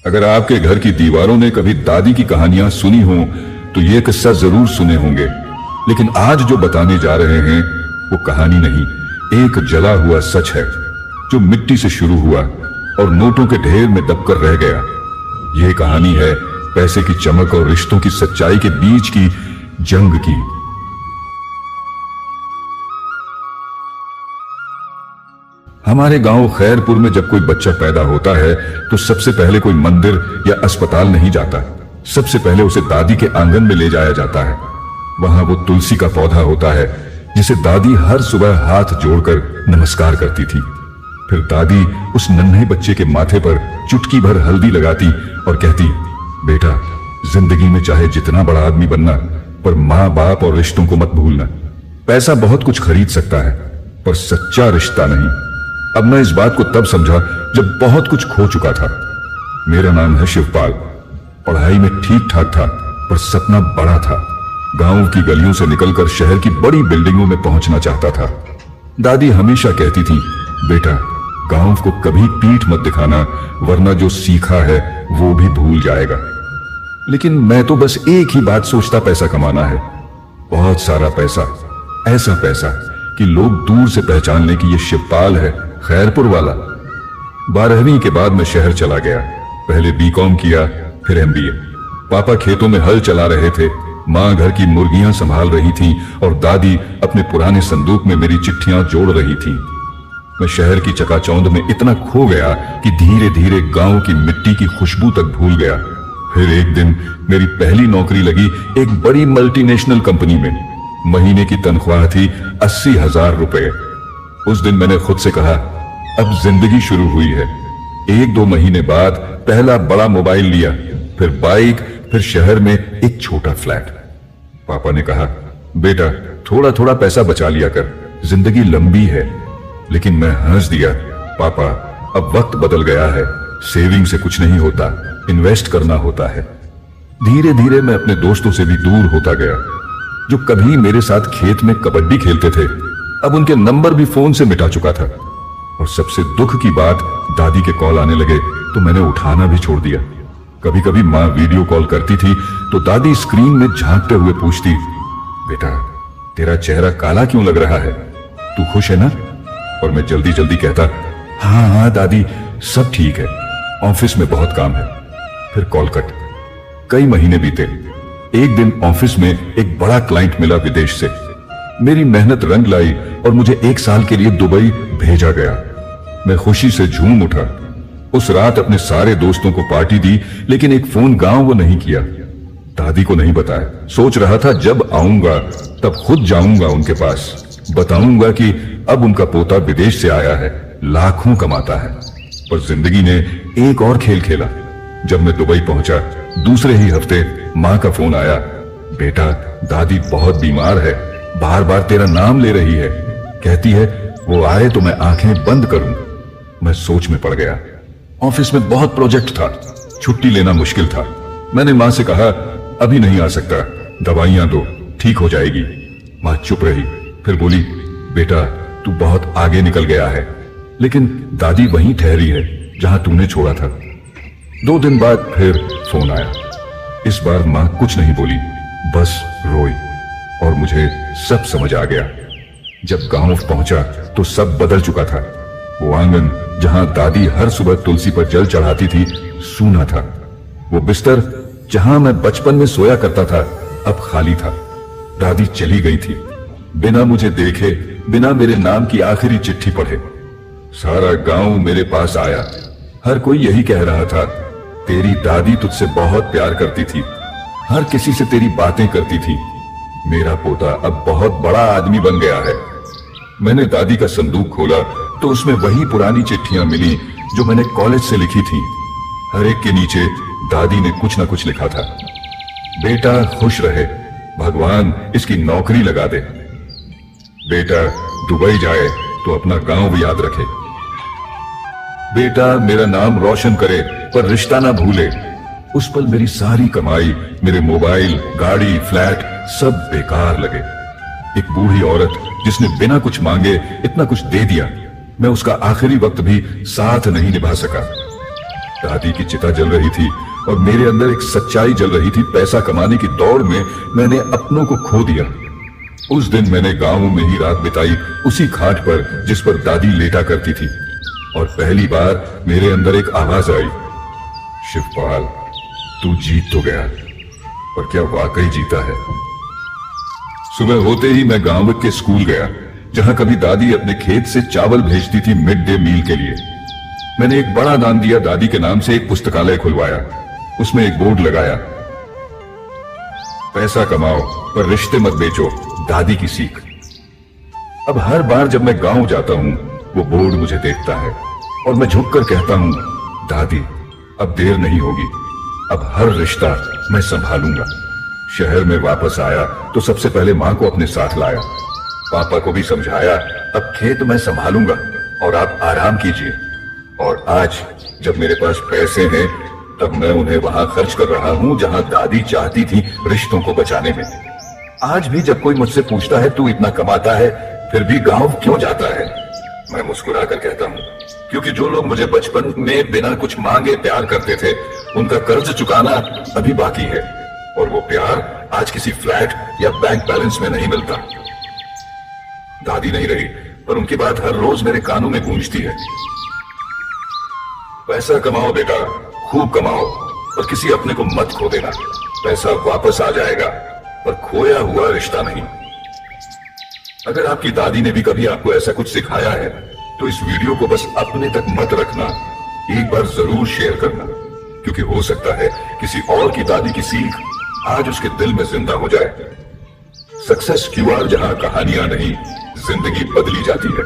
अगर आपके घर की दीवारों ने कभी दादी की कहानियां सुनी हो तो ये किस्सा जरूर सुने होंगे, लेकिन आज जो बताने जा रहे हैं वो कहानी नहीं, एक जला हुआ सच है जो मिट्टी से शुरू हुआ और नोटों के ढेर में दबकर रह गया। यह कहानी है पैसे की चमक और रिश्तों की सच्चाई के बीच की जंग की। हमारे गांव खैरपुर में जब कोई बच्चा पैदा होता है तो सबसे पहले कोई मंदिर या अस्पताल नहीं जाता, सबसे पहले उसे दादी के आंगन में ले जाया जाता है। वहां वो तुलसी का पौधा होता है जिसे दादी हर सुबह हाथ जोड़कर नमस्कार करती थी। फिर दादी उस नन्हे बच्चे के माथे पर चुटकी भर हल्दी लगाती और कहती, बेटा, जिंदगी में चाहे जितना बड़ा आदमी बनना, पर माँ बाप और रिश्तों को मत भूलना। पैसा बहुत कुछ खरीद सकता है पर सच्चा रिश्ता नहीं। अब मैं इस बात को तब समझा जब बहुत कुछ खो चुका था। मेरा नाम है शिवपाल। पढ़ाई में ठीक ठाक था पर सपना बड़ा था। गांव की गलियों से निकलकर शहर की बड़ी बिल्डिंगों में पहुंचना चाहता था। दादी हमेशा कहती थी, बेटा, गांव को कभी पीठ मत दिखाना, वरना जो सीखा है वो भी भूल जाएगा। लेकिन मैं तो बस एक ही बात सोचता, पैसा कमाना है, बहुत सारा पैसा, ऐसा पैसा कि लोग दूर से पहचान लें कि ये शिवपाल है, खैरपुर वाला। 12वीं के बाद मैं शहर चला गया। पहले बीकॉम किया, फिर एमबीए। पापा खेतों में हल चला रहे थे, माँ घर की मुर्गियां संभाल रही थी और दादी अपने पुराने संदूक में मेरी चिट्ठियां जोड़ रही थी। मैं शहर की चकाचौंध में इतना खो गया कि धीरे धीरे गांव की मिट्टी की खुशबू तक भूल गया। फिर एक दिन मेरी पहली नौकरी लगी एक बड़ी मल्टीनेशनल कंपनी में। महीने की तनख्वाह थी 80,000 रुपए। उस दिन मैंने खुद से कहा, अब जिंदगी शुरू हुई है। 1-2 महीने बाद पहला बड़ा मोबाइल लिया, फिर बाइक, फिर शहर में एक छोटा फ्लैट। पापा ने कहा, बेटा, थोड़ा थोड़ा पैसा बचा लिया कर, जिंदगी लंबी है। लेकिन मैं हंस दिया, पापा, अब वक्त बदल गया है, सेविंग से कुछ नहीं होता, इन्वेस्ट करना होता है। धीरे धीरे मैं अपने दोस्तों से भी दूर होता गया। जो कभी मेरे साथ खेत में कबड्डी खेलते थे, अब उनके नंबर भी फोन से मिटा चुका था। और सबसे दुख की बात, दादी के कॉल आने लगे तो मैंने उठाना भी छोड़ दिया। कभी कभी माँ वीडियो कॉल करती थी तो दादी स्क्रीन में झांकते हुए पूछती, बेटा, तेरा चेहरा काला क्यों लग रहा है, तू खुश है ना? और मैं जल्दी जल्दी कहता, हाँ हाँ दादी, सब ठीक है, ऑफिस में बहुत काम है। फिर कॉल कट। कई महीने बीते। एक दिन ऑफिस में एक बड़ा क्लाइंट मिला विदेश से। मेरी मेहनत रंग लाई और मुझे 1 साल के लिए दुबई भेजा गया। मैं खुशी से झूम उठा। उस रात अपने सारे दोस्तों को पार्टी दी, लेकिन एक फोन गांव वो नहीं किया। दादी को नहीं बताया। सोच रहा था जब आऊंगा तब खुद जाऊंगा उनके पास, बताऊंगा कि अब उनका पोता विदेश से आया है, लाखों कमाता है। पर जिंदगी ने एक और खेल खेला। जब मैं दुबई पहुंचा, दूसरे ही हफ्ते माँ का फोन आया, बेटा, दादी बहुत बीमार है, बार बार तेरा नाम ले रही है, कहती है वो आए तो मैं आंखें बंद करूं। मैं सोच में पड़ गया। ऑफिस में बहुत प्रोजेक्ट था, छुट्टी लेना मुश्किल था। मैंने माँ से कहा, अभी नहीं आ सकता, दवाइयां दो, ठीक हो जाएगी। माँ चुप रही, फिर बोली, बेटा, तू बहुत आगे निकल गया है, लेकिन दादी वहीं ठहरी है जहां तूने छोड़ा था। 2 दिन बाद फिर फोन आया। इस बार माँ कुछ नहीं बोली, बस रोई। और मुझे सब समझ आ गया। जब गांव पहुंचा तो सब बदल चुका था। वो आंगन जहां दादी हर सुबह तुलसी पर जल चढ़ाती थी, सूना था। वो बिस्तर जहां मैं बचपन में सोया करता था, अब खाली था। दादी चली गई थी, बिना मुझे देखे, बिना मेरे नाम की आखिरी चिट्ठी पढ़े। सारा गांव मेरे पास आया। हर कोई यही कह रहा था, तेरी दादी तुझसे बहुत प्यार करती थी, हर किसी से तेरी बातें करती थी। मेरा पोता अब बहुत बड़ा आदमी बन गया है। मैंने दादी का संदूक खोला तो उसमें वही पुरानी चिट्ठियां मिली जो मैंने कॉलेज से लिखी थी। हर एक के नीचे दादी ने कुछ ना कुछ लिखा था। बेटा खुश रहे, भगवान इसकी नौकरी लगा दे। बेटा दुबई जाए तो अपना गांव भी याद रखे। बेटा मेरा नाम रोशन करे पर रिश्ता ना भूले। उस पल मेरी सारी कमाई, मेरे मोबाइल, गाड़ी, फ्लैट सब बेकार लगे। एक बूढ़ी औरत जिसने बिना कुछ मांगे इतना कुछ दे दिया, मैं उसका आखिरी वक्त भी साथ नहीं निभा सका। दादी की चिता जल रही थी और मेरे अंदर एक सच्चाई जल रही थी। पैसा कमाने की दौड़ में मैंने अपनों को खो दिया। उस दिन मैंने गांव में ही रात बिताई, उसी खाट पर जिस पर दादी लेटा करती थी। और पहली बार मेरे अंदर एक आवाज आई, शिवपाल, तू जीत तो गया, पर क्या वाकई जीता है? सुबह होते ही मैं गांव के स्कूल गया, जहां कभी दादी अपने खेत से चावल भेजती थी मिड डे मील के लिए। मैंने एक बड़ा दान दिया, दादी के नाम से एक पुस्तकालय खुलवाया। उसमें एक बोर्ड लगाया, पैसा कमाओ पर रिश्ते मत बेचो, दादी की सीख। अब हर बार जब मैं गांव जाता हूं, वो बोर्ड मुझे देखता है और मैं झुककर कहता हूं, दादी अब देर नहीं होगी, अब हर रिश्ता मैं संभालूंगा। शहर में वापस आया तो सबसे पहले मां को अपने साथ लाया। पापा को भी समझाया, अब खेत मैं संभालूंगा और आप आराम कीजिए। और आज जब मेरे पास पैसे हैं, तब मैं उन्हें वहां खर्च कर रहा हूं जहां दादी चाहती थी रिश्तों को बचाने में। आज भी जब कोई मुझसे पूछता है, तू इतना कमाता है फिर भी गांव क्यों जाता है, मैं मुस्कुरा कर कहता हूं, क्योंकि जो लोग मुझे बचपन में बिना कुछ मांगे प्यार करते थे, उनका कर्ज चुकाना अभी बाकी है। और वो प्यार आज किसी फ्लैट या बैंक बैलेंस में नहीं मिलता। दादी नहीं रही, पर उनकी बात हर रोज मेरे कानों में गूंजती है। पैसा कमाओ बेटा, खूब कमाओ, पर किसी अपने को मत खो देना। पैसा वापस आ जाएगा, पर खोया हुआ रिश्ता नहीं। अगर आपकी दादी ने भी कभी आपको ऐसा कुछ सिखाया है, तो इस वीडियो को बस अपने तक मत रखना, एक बार जरूर शेयर करना, क्योंकि हो सकता है किसी और की दादी की सीख आज उसके दिल में जिंदा हो जाए। सक्सेस क्यूआर जहां कहानियां नहीं, जिंदगी बदली जाती है।